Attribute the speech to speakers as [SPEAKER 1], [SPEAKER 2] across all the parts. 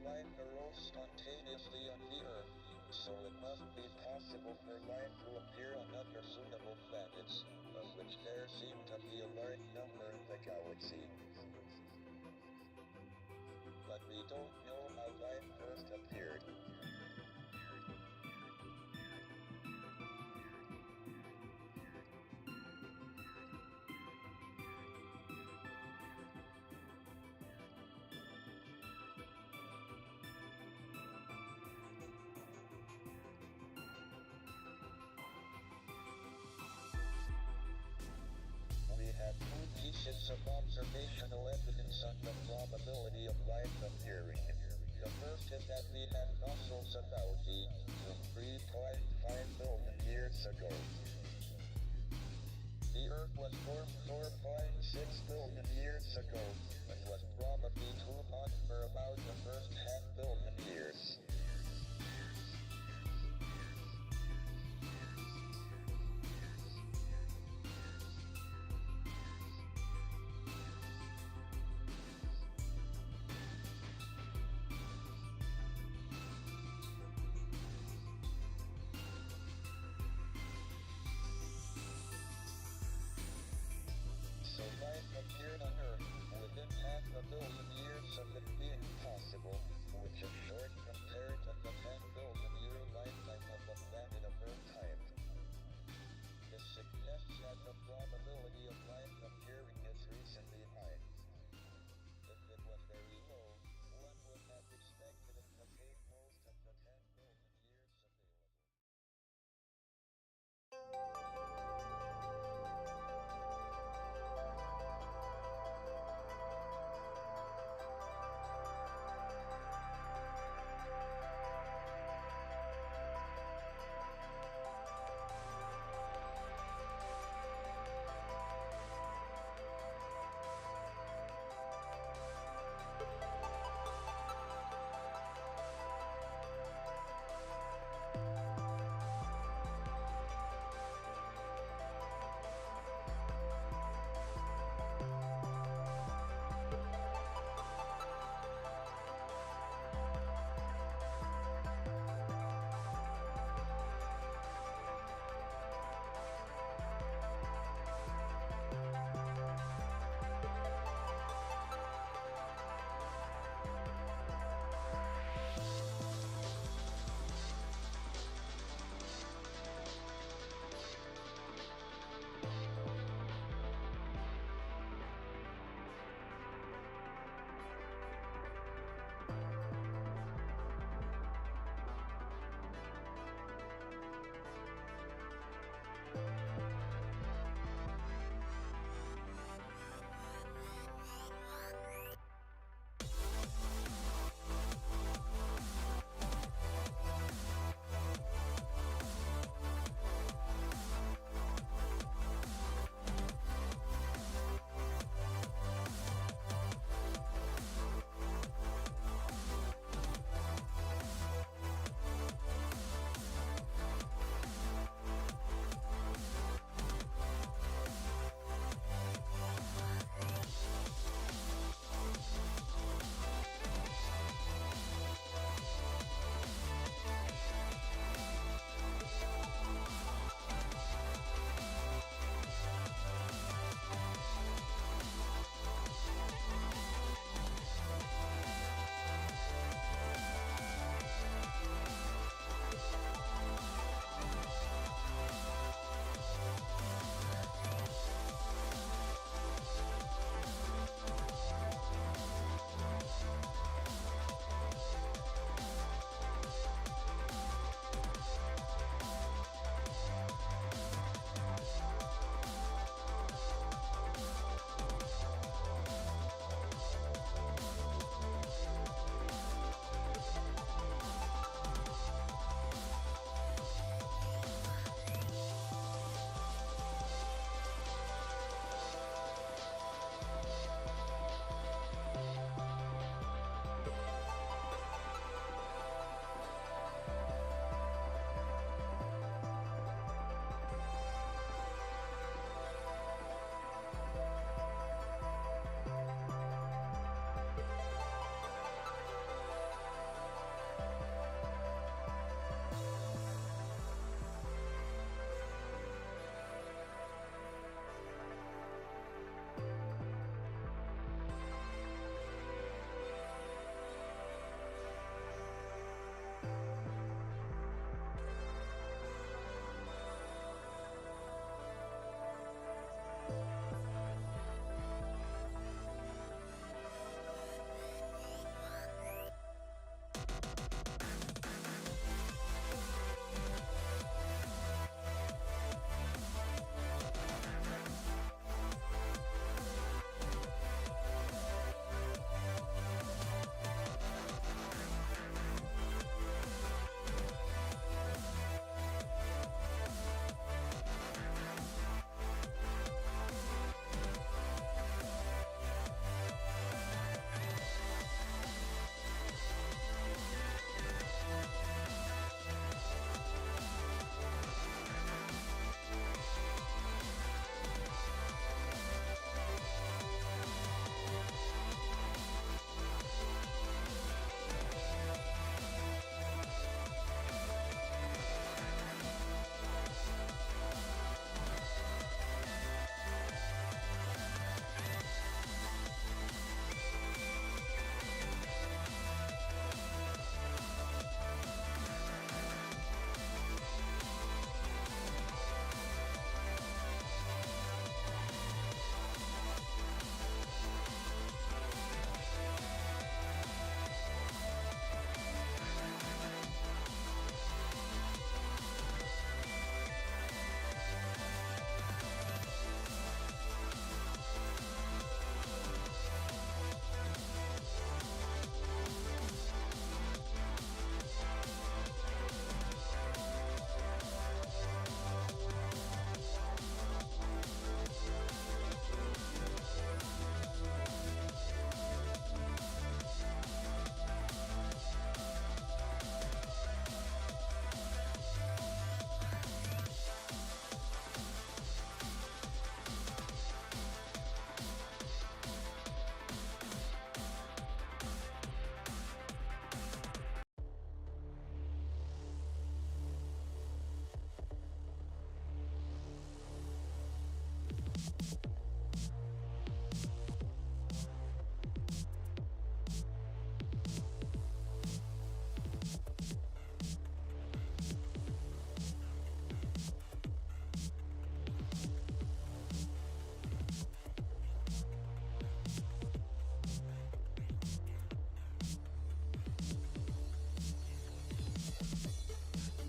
[SPEAKER 1] life arose spontaneously on the Earth, so it must be possible for life to appear on other suitable planets, of which there seem to be a large number in the galaxy. But we don't know how life first appeared. We have two pieces of observational evidence on the probability of life appearing. The first is that we had fossils about 3.5 billion years ago. The Earth was formed 4.6 billion years ago, and was probably too hot for about the first half-billion years. So life appeared on Earth within half a billion years of it being possible, which is short compared to the 10 billion year lifetime of the planet of Earth type. This suggests that the probability of life appearing is reasonably high. If it was very low, one would have expected it to take most of the 10 billion years available.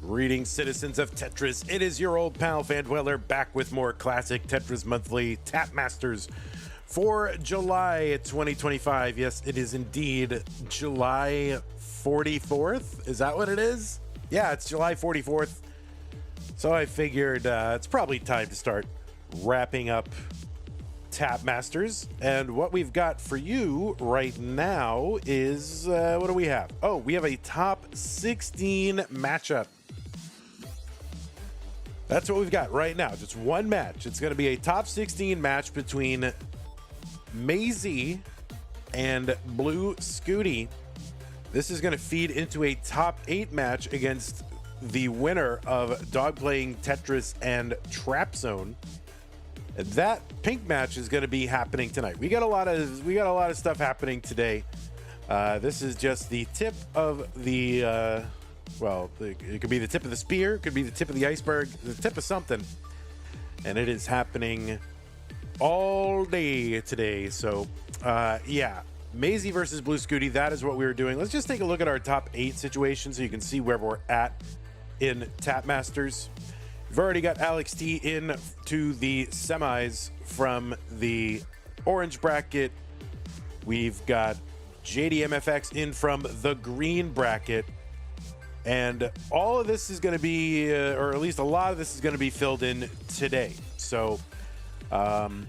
[SPEAKER 2] Greetings, citizens of Tetris. It is your old pal Vandweller back with more classic Tetris Monthly Tap Masters for July 2025. Yes, it is indeed July 44th. Is that what it is? Yeah, it's July 44th. So I figured it's probably time to start wrapping up Tap Masters. And what we've got for you right now is, what do we have? Oh, we have a top 16 matchup. That's what we've got right now. Just one match. It's going to be a top 16 match between Masy and Bluescuti. This is going to feed into a top 8 match against the winner of Dog Playing Tetris and Trap Zone. And that pink match is going to be happening tonight. We got a lot of stuff happening today. This is just the tip of the well, it could be the tip of the spear, it could be the tip of the iceberg, the tip of something. And it is happening all day today. So, yeah, Masy versus Bluescuti, that is what we were doing. Let's just take a look at our top 8 situation so you can see where we're at in Tap Masters. We've already got Alex T in to the semis from the orange bracket. We've got JDMFX in from the green bracket. And all of this is going to be, or at least a lot of this is going to be filled in today. So, okay.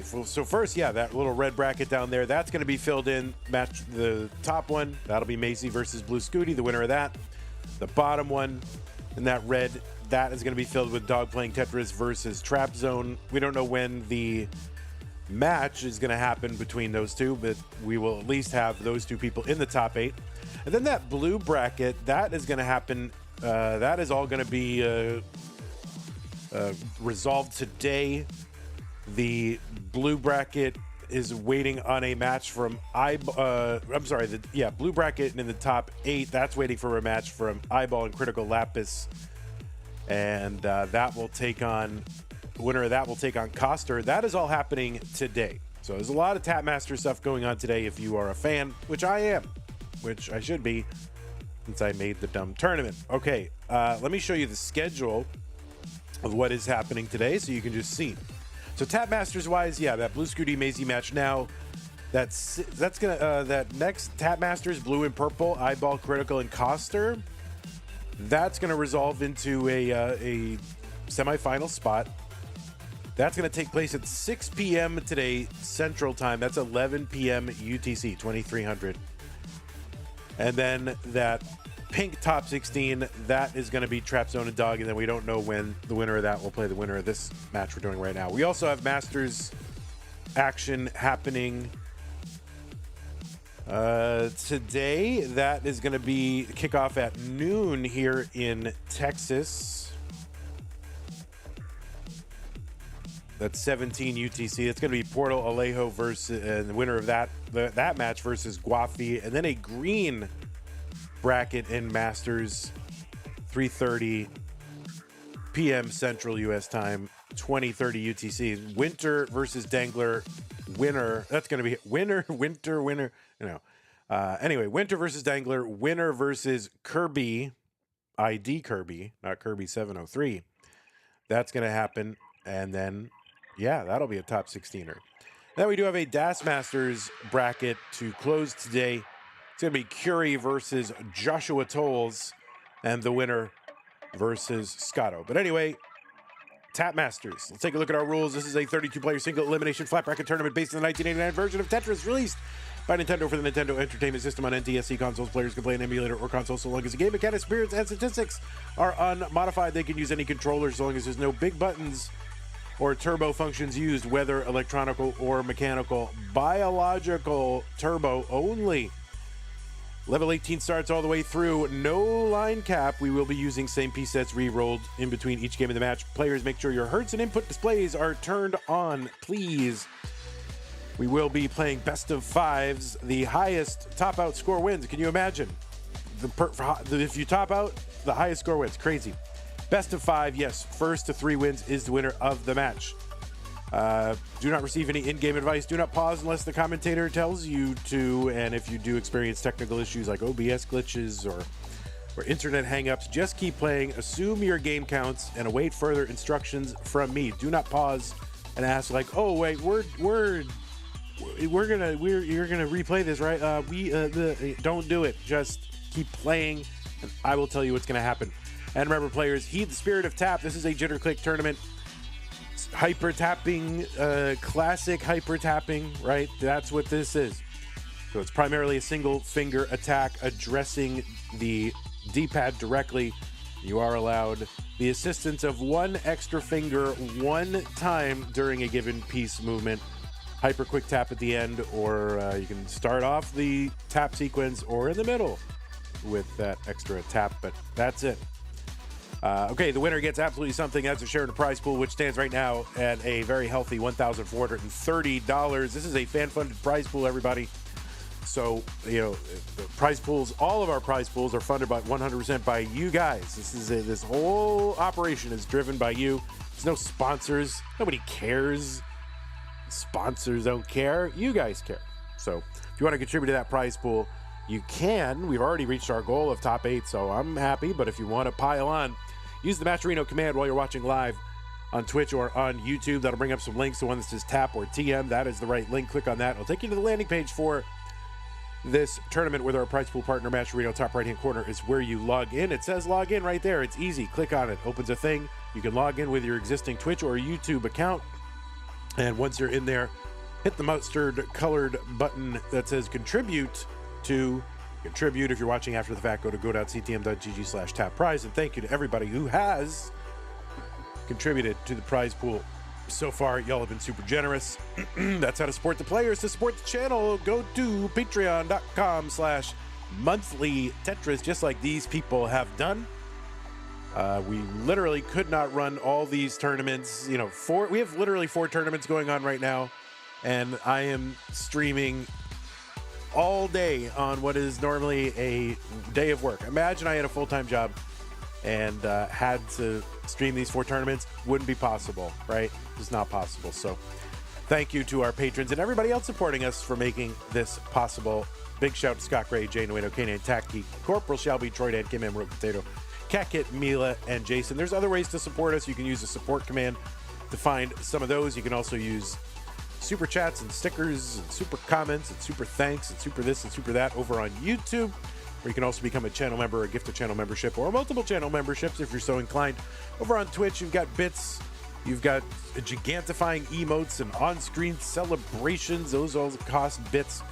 [SPEAKER 2] So first, yeah, that little red bracket down there, that's going to be filled in. Match the top one. That'll be Masy versus Bluescuti, the winner of that. The bottom one in that red, that is going to be filled with Dog Playing Tetris versus Trap Zone. We don't know when the match is going to happen between those two, but we will at least have those two people in the top 8. And then that blue bracket, that is going to happen. That is all going to be resolved today. The blue bracket is waiting on a match from blue bracket in the top 8. That's waiting for a match from Eyeball and Critical Lapis, and that will take on. The winner of that will take on Coster. That is all happening today. So there's a lot of Tap Master stuff going on today if you are a fan, which I am, which I should be since I made the dumb tournament. Okay, let me show you the schedule of what is happening today so you can just see. So Tap Masters wise, yeah, that Bluescuti Masy match now, that's gonna, that next Tap Masters, blue and purple, Eyeball, Critical, and Coster, that's gonna resolve into a semifinal spot. That's going to take place at 6 p.m. today, Central Time. That's 11 p.m. UTC, 2300. And then that pink top 16, that is going to be Trap Zone and Dog, and then we don't know when the winner of that will play the winner of this match we're doing right now. We also have Masters action happening today. That is going to be kickoff at noon here in Texas. That's 17 UTC. It's going to be Portal Alejo versus the winner of that match versus Guafi, and then a green bracket in Masters, 3:30 p.m. Central U.S. time, 20:30 UTC. Winter versus Dangler, winner. That's going to be winner. Anyway, Winter versus Dangler, winner versus Kirby, ID Kirby, not Kirby 703. That's going to happen, and then. Yeah, that'll be a top 16er. Then we do have a Das Masters bracket to close today. It's going to be Curie versus Joshua Tolles, and the winner versus Scotto. But anyway, Tap Masters. Let's take a look at our rules. This is a 32-player single elimination flat bracket tournament based on the 1989 version of Tetris released by Nintendo for the Nintendo Entertainment System on NTSC consoles. Players can play an emulator or console so long as the game mechanics, spirits, and statistics are unmodified. They can use any controller so long as there's no big buttons or turbo functions used, whether electronical or mechanical. Biological turbo only. Level 18 starts all the way through. No line cap. We will be using same piece sets re-rolled in between each game of the match. Players, make sure your hertz and input displays are turned on, please. We will be playing best of 5s. The highest top out score wins. Can you imagine? If you top out, the highest score wins. Crazy. Best of 5, yes. First to 3 wins is the winner of the match. Do not receive any in-game advice. Do not pause unless the commentator tells you to. And if you do experience technical issues like OBS glitches or or internet hangups. Just keep playing, assume your game counts, and await further instructions from me. Do not pause and ask like, "Oh wait, you're gonna replay this, right?" Don't do it. Just keep playing, and I will tell you what's gonna happen. And remember, players, heed the spirit of tap. This is a jitter click tournament. Hyper tapping, classic hyper tapping, right? That's what this is. So it's primarily a single finger attack addressing the D-pad directly. You are allowed the assistance of one extra finger one time during a given piece movement. Hyper quick tap at the end, or you can start off the tap sequence or in the middle with that extra tap, but that's it. Okay, the winner gets absolutely something. That's a share in the prize pool, which stands right now at a very healthy $1,430. This is a fan-funded prize pool, everybody. So, you know, the prize pools, all of our prize pools are funded by 100% by you guys. This whole operation is driven by you. There's no sponsors. Nobody cares. Sponsors don't care. You guys care. So if you want to contribute to that prize pool, you can. We've already reached our goal of top 8, so I'm happy. But if you want to pile on, use the Matcherino command while you're watching live on Twitch or on YouTube. That'll bring up some links to one that says tap or TM. That is the right link. Click on that. It'll take you to the landing page for this tournament with our prize pool partner, Matcherino. Top right-hand corner is where you log in. It says log in right there. It's easy. Click on it. Opens a thing. You can log in with your existing Twitch or YouTube account. And once you're in there, hit the mustard-colored button that says contribute to contribute. If you're watching after the fact, go to go.ctm.gg/tap prize. And thank you to everybody who has contributed to the prize pool so far. Y'all have been super generous. That's how to support the players. To support the channel, go to patreon.com/monthly Tetris, just like these people have done. We literally could not run all these tournaments. You know, we have literally 4 tournaments going on right now, and I am streaming all day on what is normally a day of work. Imagine I had a full-time job and had to stream these 4 tournaments. Wouldn't be possible, right? It's not possible. So thank you to our patrons and everybody else supporting us for making this possible. Big shout to Scott Gray, Jay Nueno, K9 Tacky, Corporal Shelby, Troy Dan, Kim M, Rook Potato, Kakit, Mila, and Jason. There's other ways to support us. You can use the support command to find some of those. You can also use super chats and stickers and super comments and super thanks and super this and super that over on YouTube. Or you can also become a channel member or gift a channel membership or multiple channel memberships if you're so inclined. Over on Twitch, you've got bits. You've got gigantifying emotes and on-screen celebrations. Those all cost bits.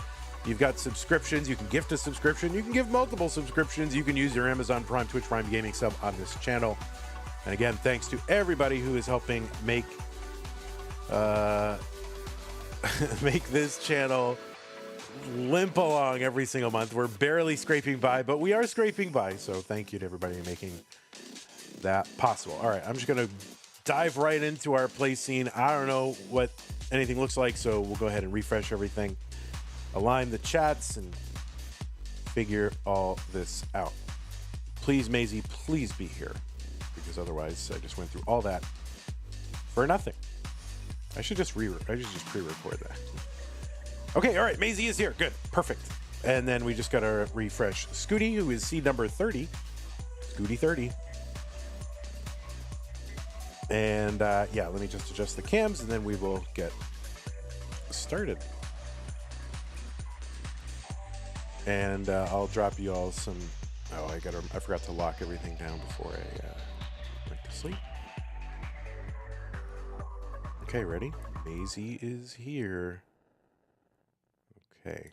[SPEAKER 2] You've got subscriptions. You can gift a subscription. You can give multiple subscriptions. You can use your Amazon Prime, Twitch Prime gaming sub on this channel. And again, thanks to everybody who is helping make make this channel limp along every single month. We're barely scraping by, but we are scraping by. So thank you to everybody making that possible. All right, I'm just going to dive right into our play scene. I don't know what anything looks like, so we'll go ahead and refresh everything, align the chats, and figure all this out. Please, Masy, please be here, because otherwise I just went through all that for nothing. I should just pre-record that. Okay, all right, Masy is here. Good, perfect. And then we just got to refresh Scooty, who is seed number 30. Scooty 30. And yeah, let me just adjust the cams, and then we will get started. And I'll drop you all some. Oh, I forgot to lock everything down before I went to sleep. Okay, ready? Masy is here. Okay.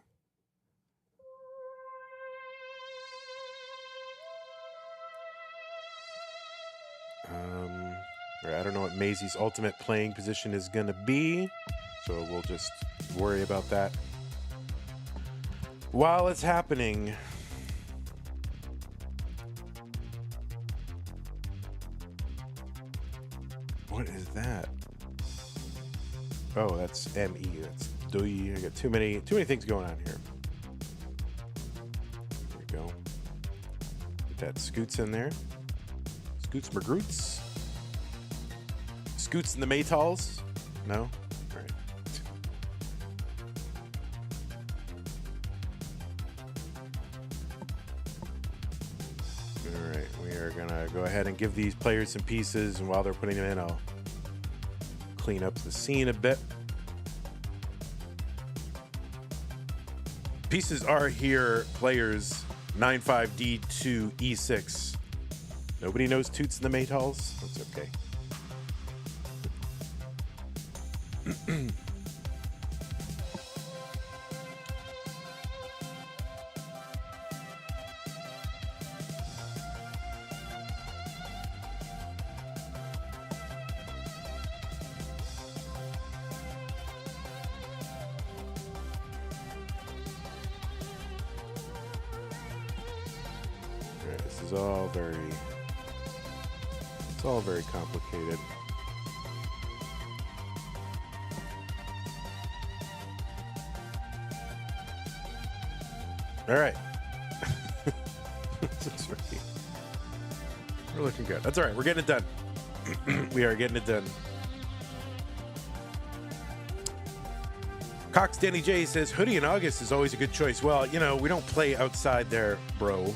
[SPEAKER 2] All right, I don't know what Masy's ultimate playing position is gonna be, so we'll just worry about that while it's happening. What is that? Oh, that's ME. That's DOI. I got too many things going on here. There we go. Get that Scoots in there. Scoots McGroots. Scoots and the Maytals. No? All right. gonna go ahead and give these players some pieces, and while they're putting them in, I'll clean up the scene a bit. Pieces are here, players. 95D2 E6. Nobody knows Toots in the Maytals? That's okay. This is all very complicated. All right. We're looking good. That's all right. We're getting it done. We are getting it done. Cox Danny J says, hoodie in August is always a good choice. Well, you know, we don't play outside there, bro.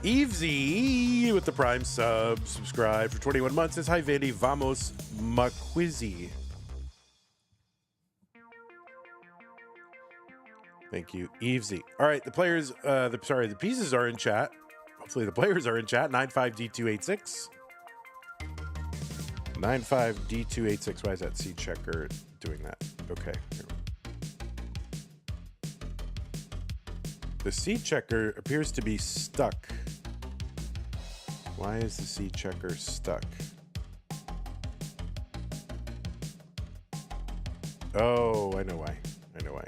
[SPEAKER 2] Evesy with the Prime sub, subscribe for 21 months. Says, hi, Vandy. Vamos Maquizi. Thank you, Evesy. All right, the players, the pieces are in chat. Hopefully the players are in chat. 95D286. 95D286. Why is that seed checker doing that? Okay. The seed checker appears to be stuck. Why is the seed checker stuck? Oh, I know why. I know why.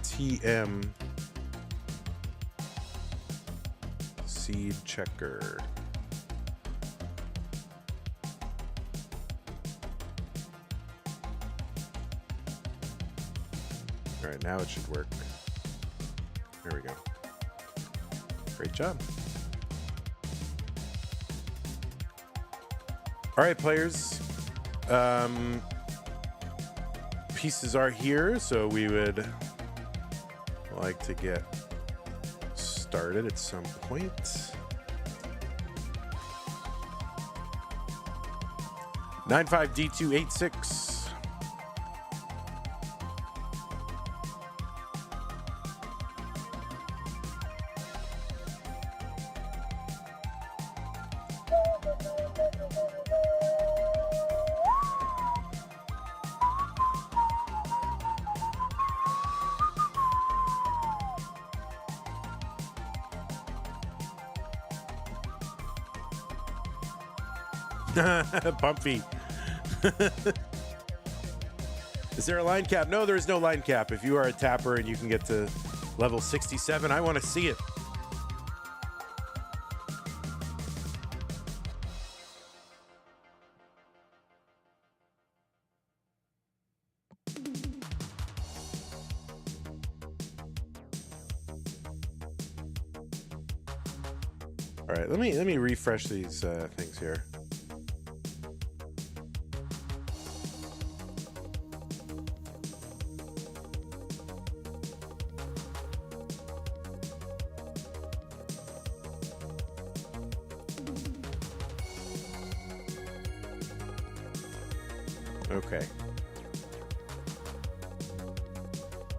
[SPEAKER 2] TM seed checker. All right, now it should work. There we go. Great job. All right, players. Pieces are here, so we would like to get started at some point. 95D286. Pumpy. Is there a line cap? No, there is no line cap. If you are a tapper and you can get to level 67, I want to see it. All right, let me refresh these things here. Okay.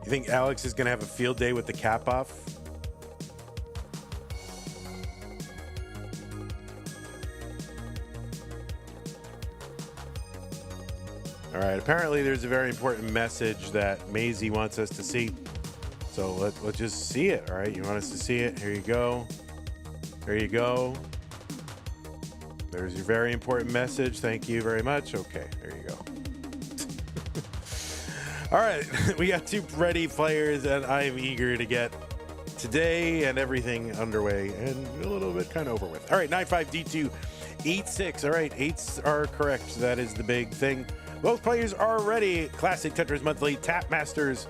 [SPEAKER 2] You think Alex is going to have a field day with the cap off? All right. Apparently, there's a very important message that Masy wants us to see. So let's just see it. All right. You want us to see it? Here you go. There you go. There's your very important message. Thank you very much. Okay. There you go. All right, we got two ready players, and I am eager to get today and everything underway and a little bit kind of over with. All right, 95D286. All right, 8s are correct. That is the big thing. Both players are ready. Classic Tetris Monthly Tap Masters.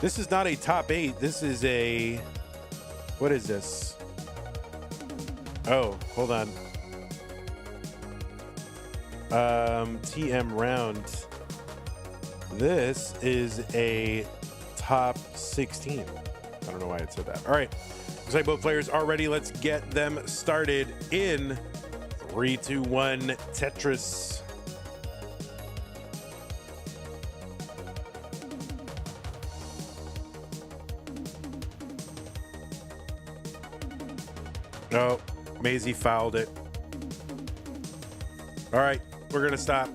[SPEAKER 2] This is not a top 8. This is a... What is this? Oh, hold on. TM round. This is a top 16. I don't know why it said that. All right. Looks like both players are ready. Let's get them started in 3, 2, 1 Tetris. Oh, Masy fouled it. All right, we're gonna stop.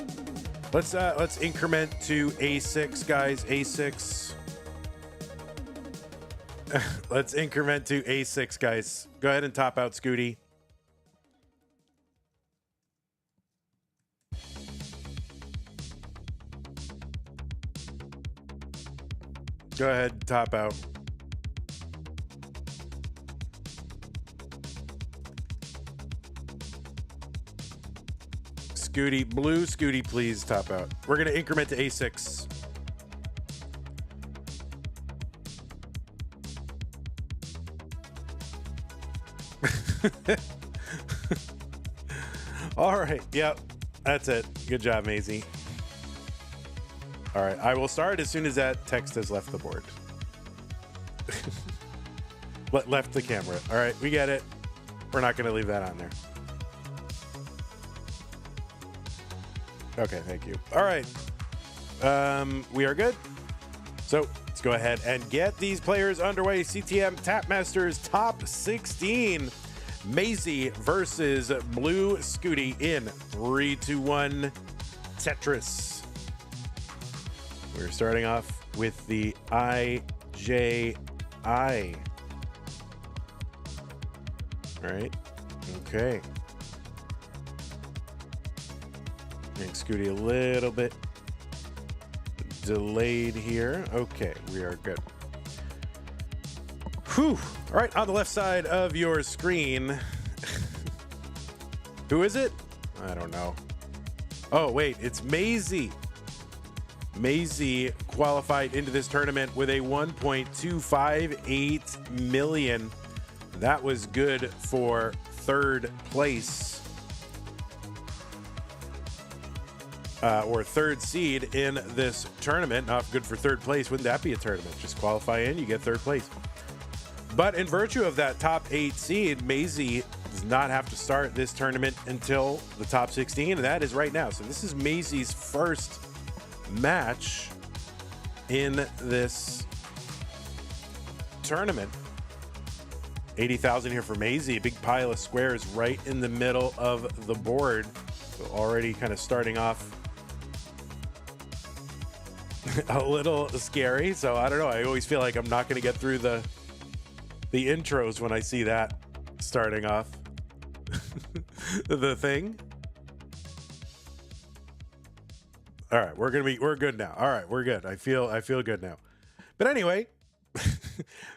[SPEAKER 2] Let's increment to A6, guys. A6. Let's increment to A6, guys. Go ahead and top out, Scooty. Go ahead, top out. Scooty, blue Scooty, please top out. We're going to increment to A6. All right. Yep. That's it. Good job, Masy. All right. I will start as soon as that text has left the board. Left the camera. All right. We get it. We're not going to leave that on there. Okay, thank you. All right. We are good. So let's go ahead and get these players underway. CTM Tap Masters Top 16. Masy versus Bluescuti in 3, 2, 1 Tetris. We're starting off with the IJI. All right. Okay. Make Scooty a little bit delayed here. Okay, we are good. Whew. All right, on the left side of your screen. Who is it? I don't know. Oh, wait, it's Masy. Masy qualified into this tournament with a 1.258 million. That was good for third place. Or third seed in this tournament. Not good for third place. Wouldn't that be a tournament? Just qualify in, you get third place. But in virtue of that top 8 seed, Masy does not have to start this tournament until the top 16, and that is right now. So this is Masy's first match in this tournament. 80,000 here for Masy. A big pile of squares right in the middle of the board. So already kind of starting off a little scary. So I don't know. I always feel like I'm not going to get through the intros when I see that starting off the thing. All right, we're good now. All right, we're good. I feel good now. But anyway,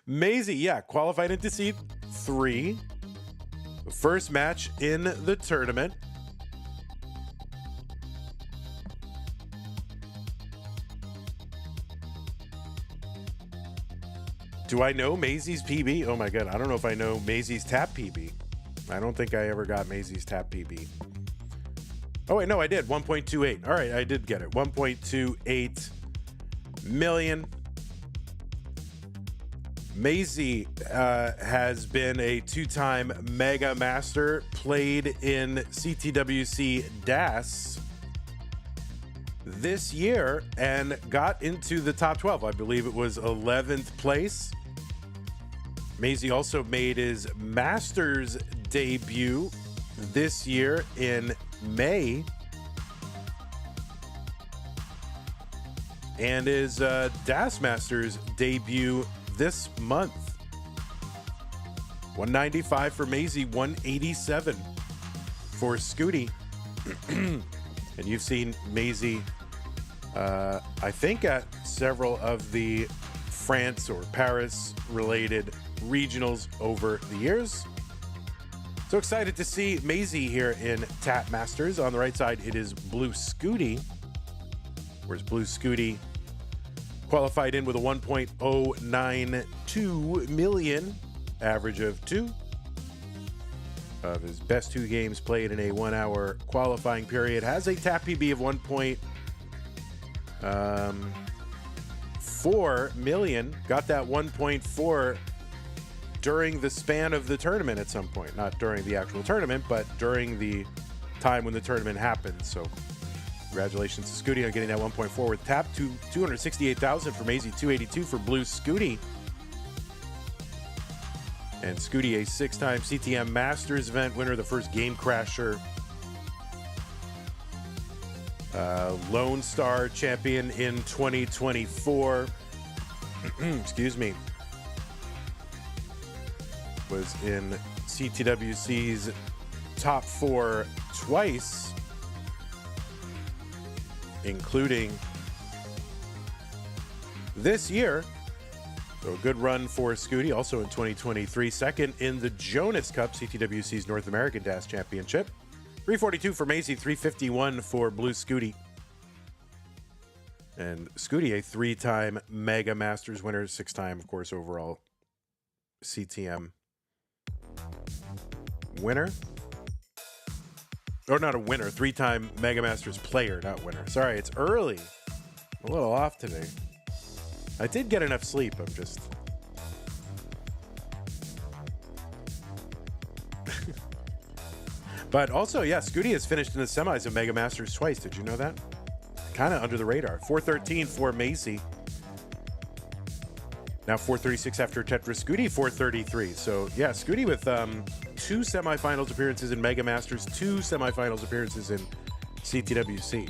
[SPEAKER 2] Masy, yeah, qualified into seed 3. First match in the tournament. Do I know Masy's PB? Oh my God, I don't know if I know Masy's tap PB. I don't think I ever got Masy's tap PB. Oh wait, no, I did. 1.28. All right, I did get it. 1.28 million. Masy has been a 2-time Mega Master, played in CTWC DAS this year and got into the top 12. I believe it was 11th place. Masy also made his Masters debut this year in May, and his DAS Masters debut this month. 195 for Masy, 187 for Scooty. And you've seen Masy, I think, at several of the France or Paris related regionals over the years. So excited to see Masy here in Tap Masters. On the right side, it is Bluescuti. Where's Bluescuti? Qualified in with a 1.092 million, average of 2. of his best 2 games played in a 1-hour qualifying period. Has a tap PB of 1.4 million. Got that 1.4 during the span of the tournament at some point. Not during the actual tournament, but during the time when the tournament happened. So congratulations to Scooty on getting that 1.4 with tap. 268,000 for Masy, 282 for Bluescuti. And Scooty, a 6-time CTM Masters event winner, the first Game Crasher. Lone Star champion in 2024. Excuse me. Was in CTWC's top 4 twice, including this year. So a good run for Scooty, also in 2023. Second in the Jonas Cup, CTWC's North American Dash Championship. 342 for Masy, 351 for Bluescuti. And Scooty, a 3-time Mega Masters winner, 6-time, of course, overall CTM winner. Or not a winner, 3-time Mega Masters player, not winner. Sorry, it's early. I'm a little off today. I did get enough sleep. I'm just... But also, yeah, Scooty has finished in the semis of Mega Masters twice. Did you know that? Kind of under the radar. 413 for Masy. Now 436 after Tetris. Scooty 433. So yeah, Scooty with 2 semifinals appearances in Mega Masters, 2 semifinals appearances in CTWC.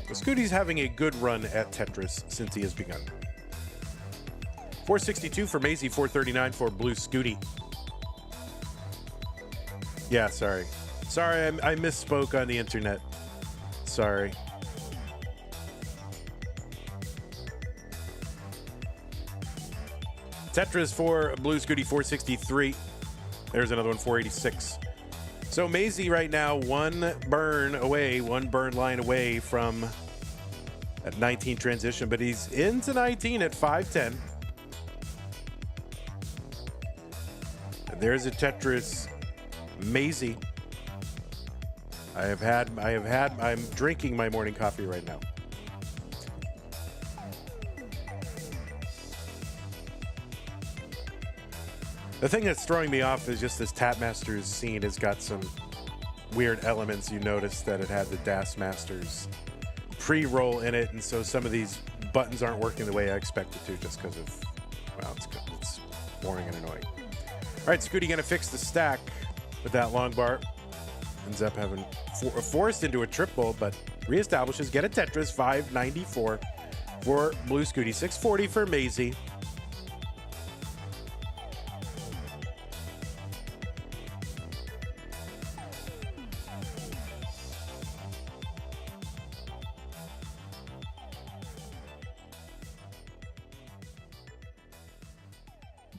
[SPEAKER 2] So Scooty's having a good run at Tetris since he has begun. 462 for Masy, 439 for Bluescuti. Yeah, sorry. Sorry, I misspoke on the internet. Sorry. Tetris for Bluescuti, 463. There's another one, 486. So Masy right now, one burn line away from at 19 transition, but he's into 19 at 510. And there's a Tetris Masy. I'm drinking my morning coffee right now. The thing that's throwing me off is just this Tap Masters scene has got some weird elements. You notice that it had the Das Masters pre-roll in it, and so some of these buttons aren't working the way I expected to just because of, well, it's boring and annoying. All right, Scooty gonna fix the stack with that long bar. Ends up having forced into a triple, but reestablishes, get a Tetris, 594 for Bluescuti, 640 for Masy.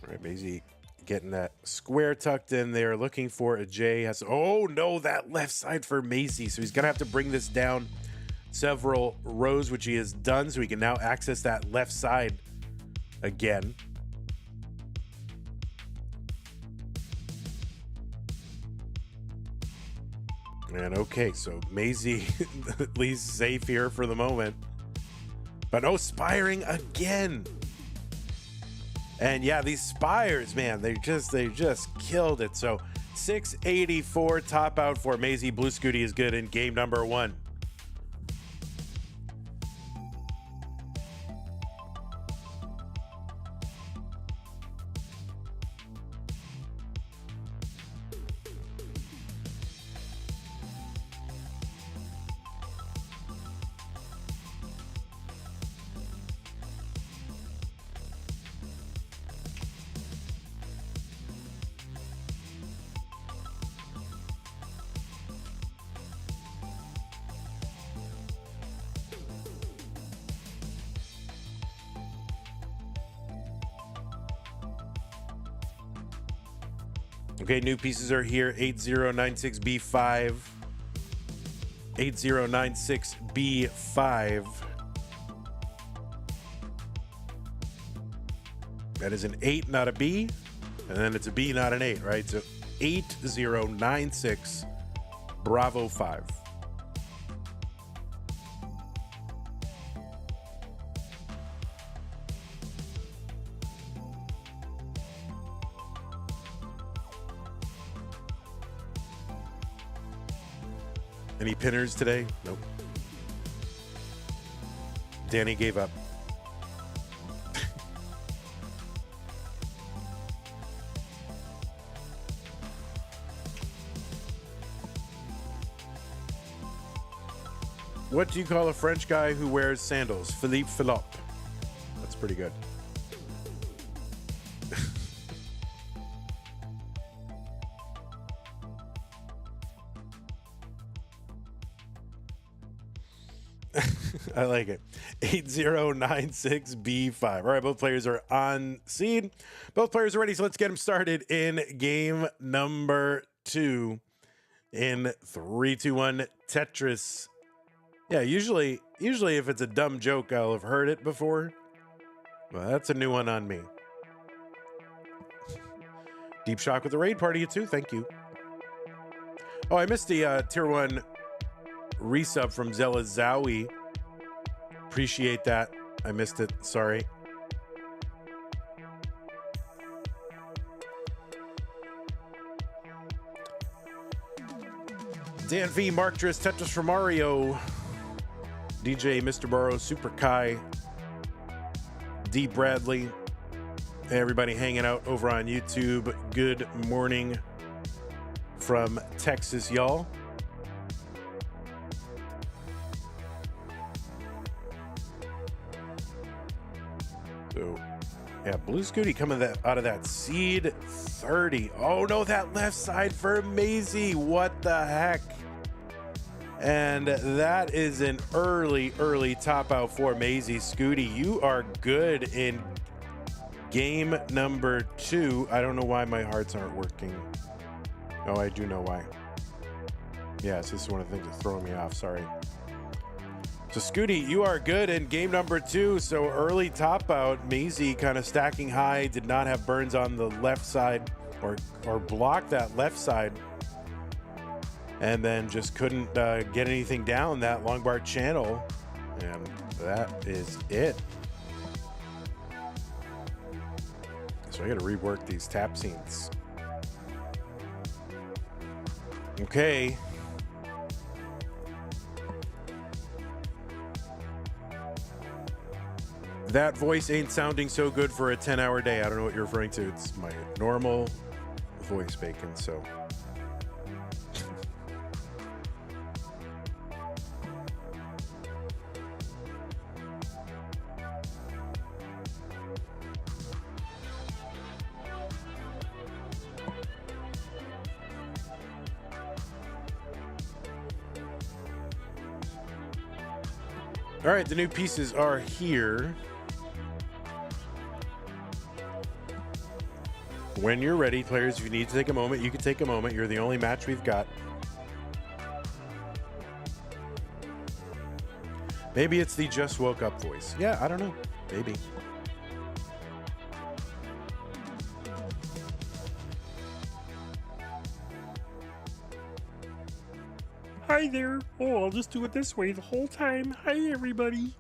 [SPEAKER 2] All right, Masy getting that square tucked in there, looking for a J. Oh no, that left side for Masy. So he's gonna have to bring this down several rows, which he has done, so he can now access that left side again. And okay, so Masy at least safe here for the moment. But no, spiring again. And yeah, these spires, man, they just killed it. So 684 top out for Masy. Bluescuti is good in game number 1. Okay, new pieces are here. 8096B5. 8096B5. That is an 8, not a B. And then it's a B, not an 8, right? So 8096 Bravo 5. Any pinners today? Nope. Danny gave up. What do you call a French guy who wears sandals? Philippe Philop. That's pretty good. I like it. 8096B5. All right, both players are on seed. Both players are ready, so let's get them started in game number 2 in 3, 2, 1 Tetris. Yeah, usually if it's a dumb joke, I'll have heard it before. Well, that's a new one on me. Deep Shock with the raid party, too. Thank you. Oh, I missed the tier 1 resub from Zella Zowie. Appreciate that. I missed it. Sorry. Dan V, Mark Driss, Tetris for Mario, DJ, Mr. Burrow, Super Kai, D. Bradley, everybody hanging out over on YouTube. Good morning from Texas, y'all. So, yeah, Bluescuti coming out of that seed 30. Oh no, that left side for Masy. What the heck? And that is an early top out for Masy. Scooty, you are good in game number 2. I don't know why my hearts aren't working. Oh, I do know why. Yes, this is one of the things that's throwing me off. Sorry. So, Scooty, you are good in game number 2. So, early top out. Masy kind of stacking high. Did not have burns on the left side or block that left side. And then just couldn't get anything down that long bar channel. And that is it. So, I got to rework these tap scenes. Okay. That voice ain't sounding so good for a 10-hour day. I don't know what you're referring to. It's my normal voice, Bacon, so. All right, the new pieces are here. When you're ready, players, if you need to take a moment, you can take a moment. You're the only match we've got. Maybe it's the just woke up voice. Yeah, I don't know. Maybe.
[SPEAKER 3] Hi there. Oh, I'll just do it this way the whole time. Hi, everybody.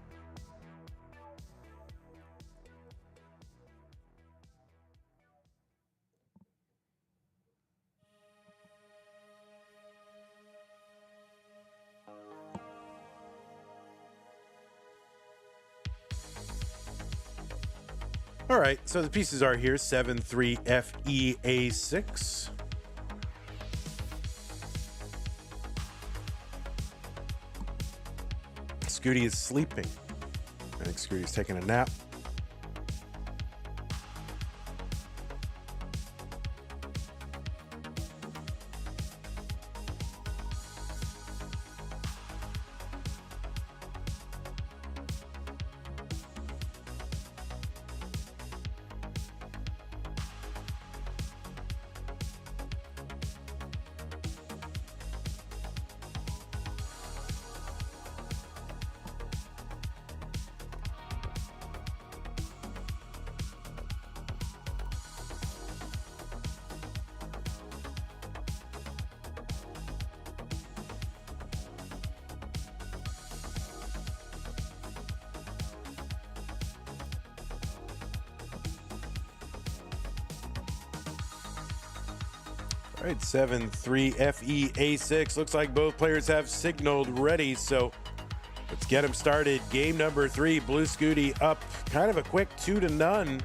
[SPEAKER 2] All right, so the pieces are here. 7-3-FEA6. Scooty is sleeping. I think Scooty's taking a nap. All right, 7-3 FEA6. Looks like both players have signaled ready, so let's get them started. Game number 3, Bluescuti up kind of a quick 2-0.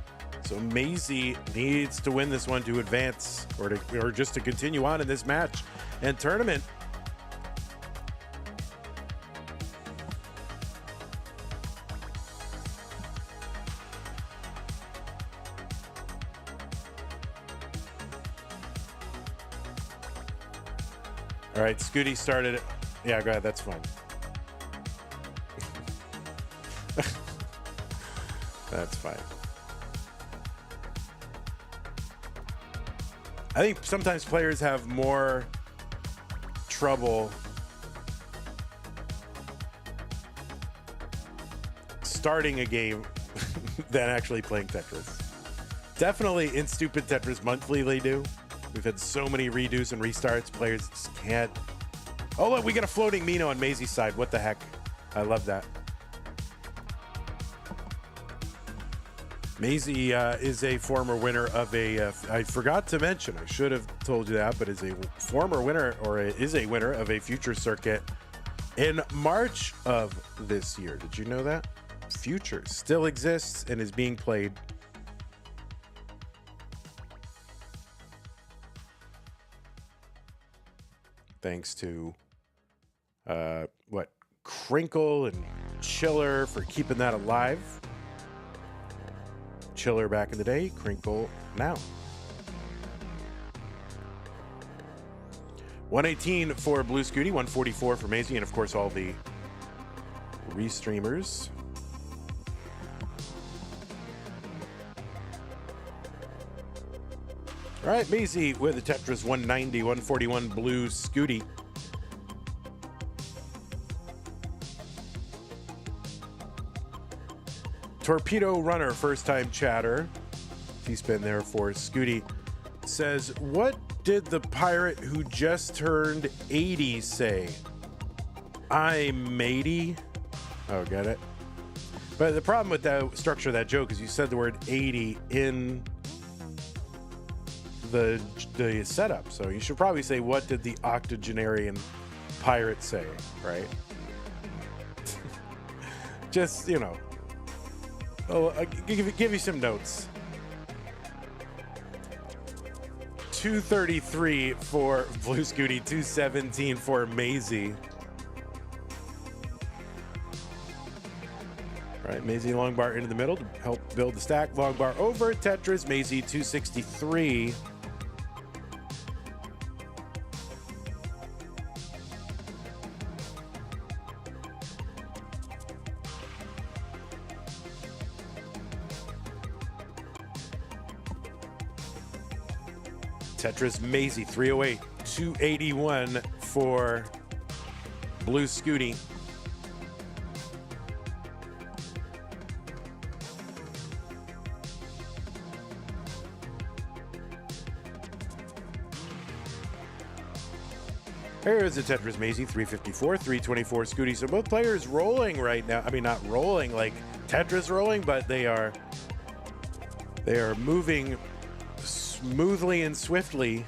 [SPEAKER 2] So Masy needs to win this one to advance or just to continue on in this match and tournament. All right, Scooty started it. Yeah, go ahead. That's fine. That's fine. I think sometimes players have more trouble starting a game than actually playing Tetris. Definitely in Stupid Tetris Monthly they do. We've had so many redos and restarts. Players just can't. Oh, look, we got a floating Mino on Masy's side. What the heck? I love that. Masy is a former winner of a, I forgot to mention, I should have told you that, but is a former winner or is a winner of a future circuit in March of this year. Did you know that? Future still exists and is being played. Thanks to Crinkle and Chiller for keeping that alive. Chiller back in the day, Crinkle now. 118 for Bluescuti, 144 for Masy, and of course all the restreamers. All right, Masy with the Tetris 190, 141 Bluescuti. Torpedo Runner, first time chatter. He's been there for Scooty. Says, what did the pirate who just turned 80 say? I'm matey. Oh, get it? But the problem with that structure of that joke is you said the word 80 in the setup. So you should probably say, what did the octogenarian pirate say, right? Just, you know. Oh, I'll give you some notes. 233 for Bluescuti, 217 for Masy. All right, Masy long bar into the middle to help build the stack. Long bar over Tetris. Masy 263. Tetris Masy 308, 281 for Bluescuti. Here's the Tetris Masy 354, 324 Scooty. So both players rolling right now. I mean, not rolling like Tetris rolling, but they are moving smoothly and swiftly.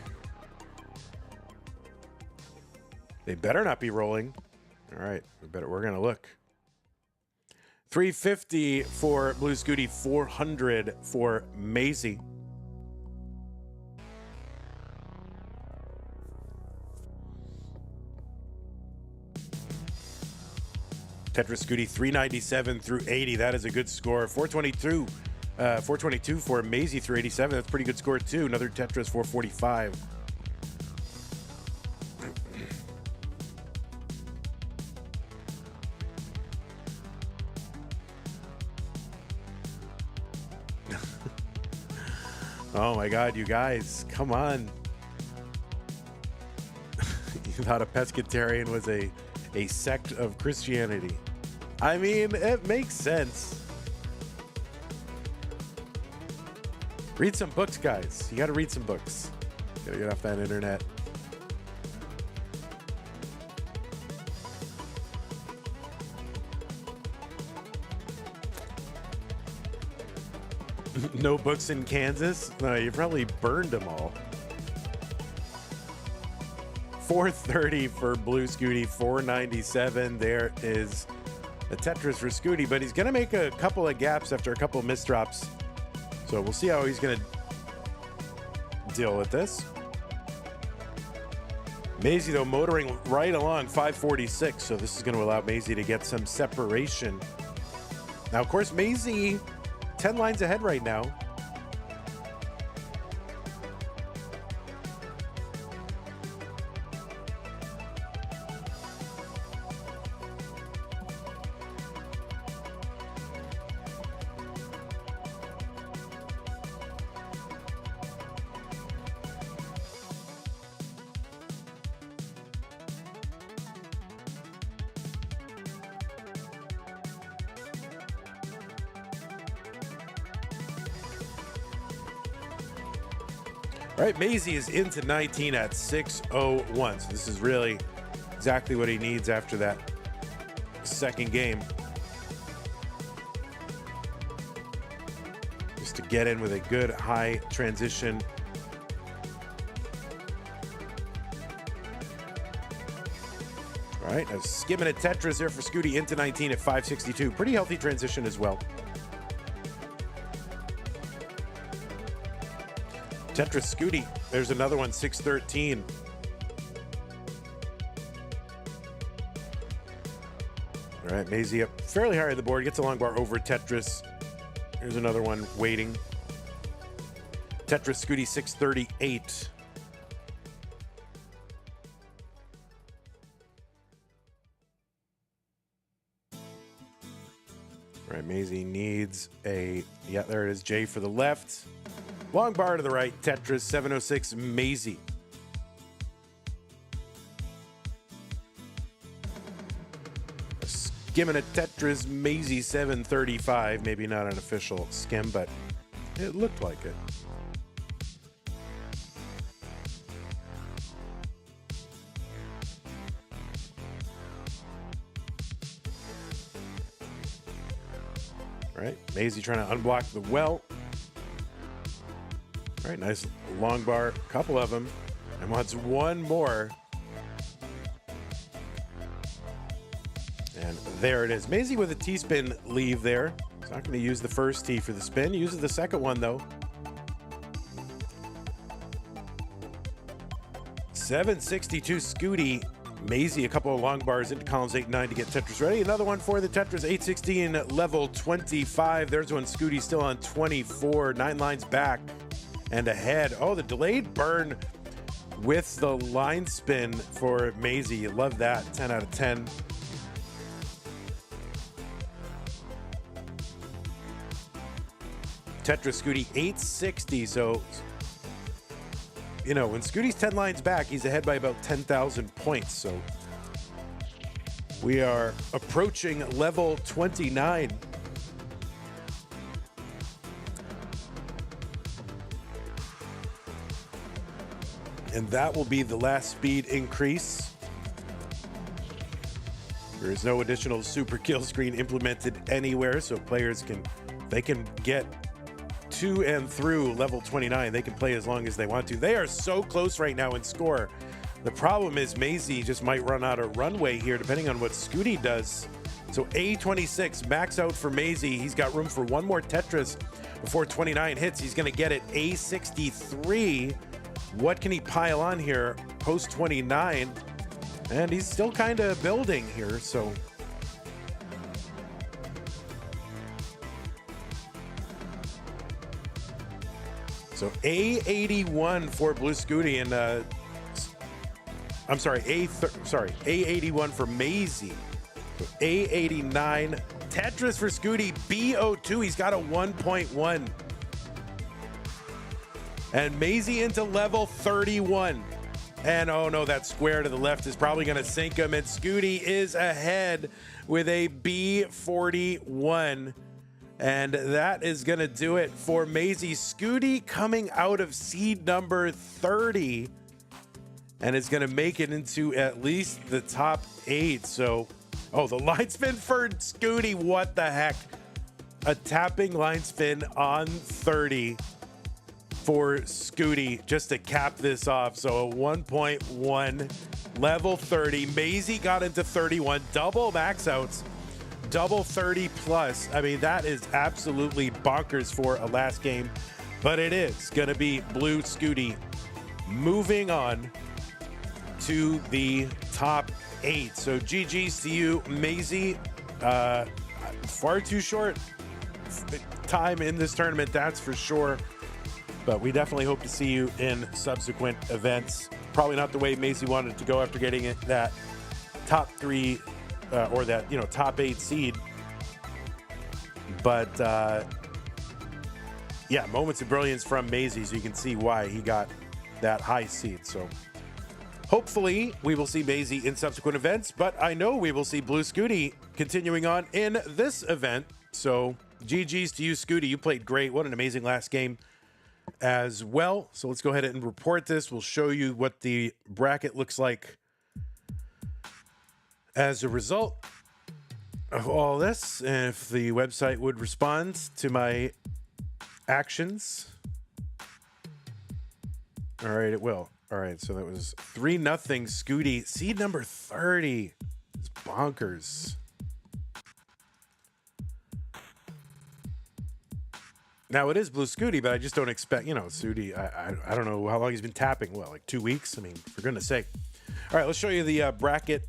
[SPEAKER 2] They better not be rolling. All right, we're gonna look. 350 for Bluescuti, 400 for Masy. Tetris Scooty 397 through 80. That is a good score. 422 for Masy through 87. That's a pretty good score too. Another Tetris 445. Oh my God, you guys, come on. You thought a pescatarian was a sect of Christianity. I mean, it makes sense. Read some books, guys. You got to read some books. Gotta get off that internet. No books in Kansas? No, you probably burned them all. 430 for Bluescuti, 497. There is the Tetris for Scooty, but he's going to make a couple of gaps after a couple of misdrops. So we'll see how he's going to deal with this. Masy, though, motoring right along 546, so this is going to allow Masy to get some separation. Now, of course, Masy 10 lines ahead right now. All right, Masy is into 19 at 6:01. So this is really exactly what he needs after that second game. Just to get in with a good high transition. All right, now skimming a Tetris there for Scooty into 19 at 562. Pretty healthy transition as well. Tetris Scooty, there's another one, 613. All right, Masy up fairly high on the board, gets a long bar over Tetris. Here's another one waiting. Tetris Scooty, 638. All right, Masy needs a, yeah, there it is, J for the left. Long bar to the right, Tetris, 706, Masy. Skimming a Tetris, Masy, 735. Maybe not an official skim, but it looked like it. All right, Masy trying to unblock the well. All right, nice long bar, couple of them, and wants one more. And there it is. Masy with a T-spin leave there. He's not going to use the first T for the spin. Uses the second one, though. 762 Scooty. Masy, a couple of long bars into columns 8 and 9 to get Tetris ready. Another one for the Tetris, 816, level 25. There's one, Scooty still on 24, 9 lines back and ahead. Oh, the delayed burn with the line spin for Masy. You love that. 10 out of 10. Tetris Scooty 860. So, you know, when Scooty's 10 lines back, he's ahead by about 10,000 points. So we are approaching level 29. And that will be the last speed increase. There is no additional super kill screen implemented anywhere, so players can get to and through level 29. They can play as long as they want to. They are so close right now in score. The problem is Masy just might run out of runway here depending on what Scooty does. So A26 max out for Masy. He's got room for one more Tetris before 29 hits. He's going to get it. A63. What can he pile on here post 29? And he's still kind of building here, so. So A81 for Bluescuti and I'm sorry, A81 for Masy. So A89 Tetris for Scooty, B02. He's got a 1.1. And Masy into level 31. And oh no, that square to the left is probably going to sink him. And Scooty is ahead with a B41. And that is going to do it for Masy. Scooty coming out of seed number 30. And is going to make it into at least the top 8. So, oh, the line spin for Scooty. What the heck? A tapping line spin on 30. For Scooty just to cap this off. So a 1.1 level 30. Masy got into 31, double max outs, double 30 plus. I mean, that is absolutely bonkers for a last game, but it is going to be Bluescuti moving on to the top 8. So GG's to you, Masy. Far too short time in this tournament, that's for sure. But we definitely hope to see you in subsequent events. Probably not the way Masy wanted to go after getting it that top 3 or that, top 8 seed. But yeah, moments of brilliance from Masy, so you can see why he got that high seed. So hopefully we will see Masy in subsequent events, but I know we will see Bluescuti continuing on in this event. So GG's to you, Scooty. You played great. What an amazing last game as well. So let's go ahead and report this. We'll show you what the bracket looks like as a result of all this. And if the website would respond to my actions. All right, it will. All right, so that was 3-0 Scooty. Seed number 30. It's bonkers. Now, it is Bluescuti, but I just don't expect, Scooty, I don't know how long he's been tapping. Well, like 2 weeks? I mean, for goodness sake. All right, let's show you the bracket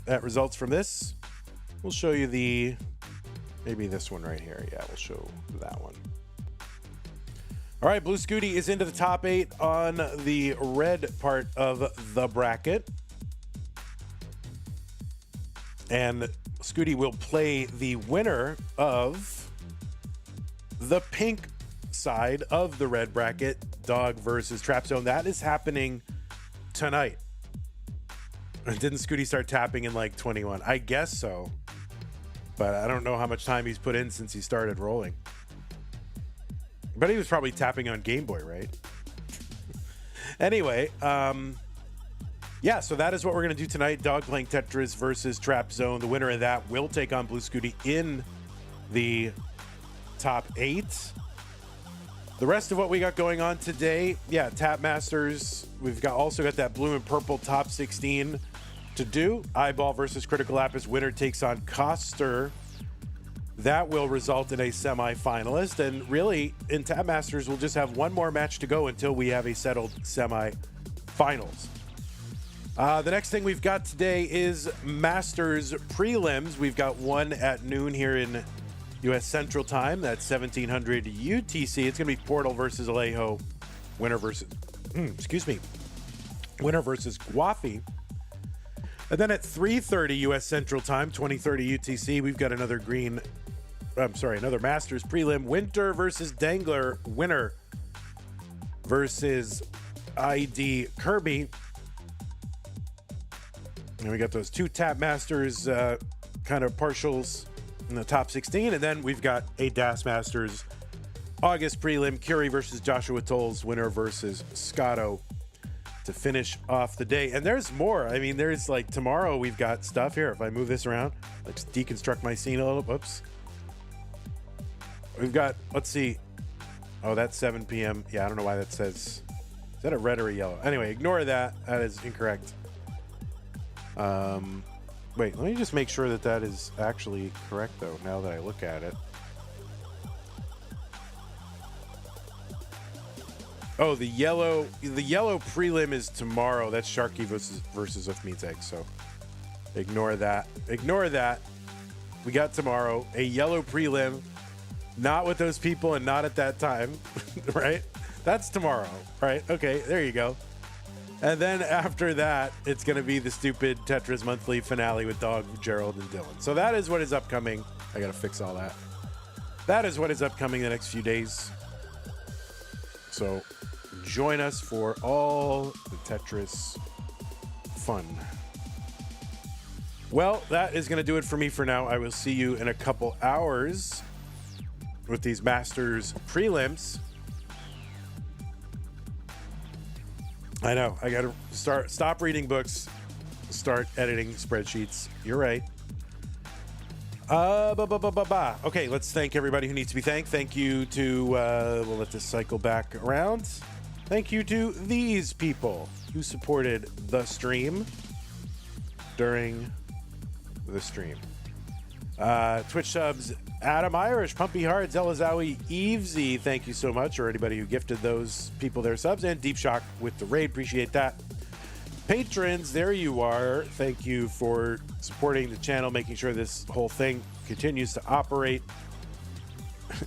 [SPEAKER 2] that results from this. We'll show you maybe this one right here. Yeah, we'll show that one. All right, Bluescuti is into the top 8 on the red part of the bracket. And Scooty will play the winner of the pink side of the red bracket, Dog versus Trap Zone. That is happening tonight. Didn't Scooty start tapping in like 21? I guess so. But I don't know how much time he's put in since he started rolling. But he was probably tapping on Game Boy, right? Anyway, yeah, so that is what we're going to do tonight. Dog playing Tetris versus Trap Zone. The winner of that will take on Bluescuti in the top 8. The rest of what we got going on today, yeah, Tap Masters. We've also got that blue and purple top 16 to do. Eyeball versus Critical Lapis. Winner takes on Coster. That will result in a semi-finalist. And really, in Tap Masters, we'll just have one more match to go until we have a settled semi-finals. The next thing we've got today is Masters prelims. We've got one at noon here in U.S. Central Time. That's 1700 UTC. It's going to be Portal versus Alejo. Winner versus, winner versus Guafi. And then at 3:30 U.S. Central Time, 2030 UTC, we've got another Masters prelim. Winter versus Dangler. Winner versus ID Kirby. And we got those 2 Tap Masters kind of partials in the top 16. And then we've got a Das Masters August prelim. Curie versus Joshua Tolles. Winner versus Scotto to finish off the day. And there's more. I mean, there's like tomorrow we've got stuff here. If I move this around, let's deconstruct my scene a little. Whoops. We've got, let's see. Oh, that's 7 p.m. Yeah, I don't know why that says. Is that a red or a yellow? Anyway, ignore that. That is incorrect. Wait, let me just make sure that is actually correct, though, now that I look at it. Oh, the yellow prelim is tomorrow. That's Sharky versus Of Means Egg, so ignore that. Ignore that. We got tomorrow a yellow prelim, not with those people and not at that time, right? That's tomorrow, right? Okay, there you go. And then after that, it's going to be the stupid Tetris Monthly finale with Dog, Gerald, and Dylan. So that is what is upcoming. I got to fix all that. That is what is upcoming the next few days. So join us for all the Tetris fun. Well, that is going to do it for me for now. I will see you in a couple hours with these Masters prelims. I know. I got to stop reading books, start editing spreadsheets. You're right. Okay, let's thank everybody who needs to be thanked. Thank you to, we'll let this cycle back around. Thank you to these people who supported the stream during the stream. Twitch subs, Adam Irish, Pumpy Heart, Zelazawi, Evesy, thank you so much, or anybody who gifted those people their subs, and Deep Shock with the raid, appreciate that. Patrons, there you are. Thank you for supporting the channel, making sure this whole thing continues to operate,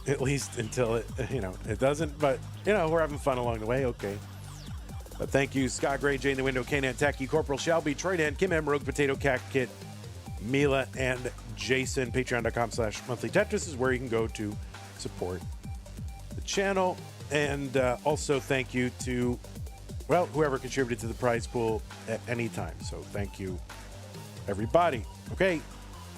[SPEAKER 2] at least until it, it doesn't, but, we're having fun along the way, okay. But thank you, Scott Gray, Jane the Window, Kanan Tacky, Corporal Shelby, Troydan, Kim M, Rogue Potato, Cat Kit, Mila, and Jason. Patreon.com/monthly Tetris is where you can go to support the channel. And also thank you to, whoever contributed to the prize pool at any time. So thank you, everybody. Okay,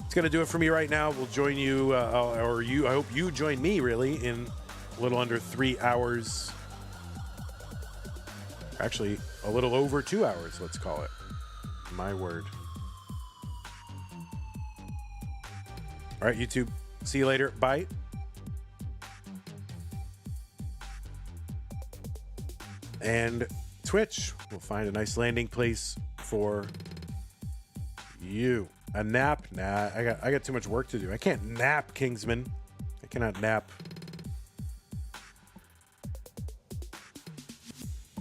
[SPEAKER 2] it's going to do it for me right now. We'll join you, I hope you join me, really, in a little under 3 hours. Actually, a little over 2 hours, let's call it. My word. All right, YouTube. See you later. Bye. And Twitch, we'll find a nice landing place for you. A nap? Nah, I got too much work to do. I can't nap, Kingsman. I cannot nap.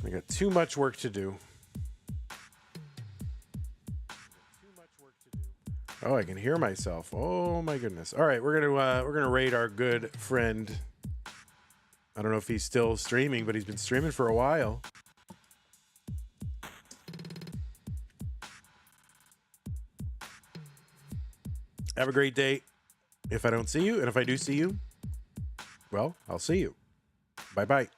[SPEAKER 2] I got too much work to do. Oh, I can hear myself. Oh my goodness. All right, we're gonna raid our good friend. I don't know if he's still streaming, but he's been streaming for a while. Have a great day. If I don't see you, and if I do see you, well, I'll see you. Bye-bye.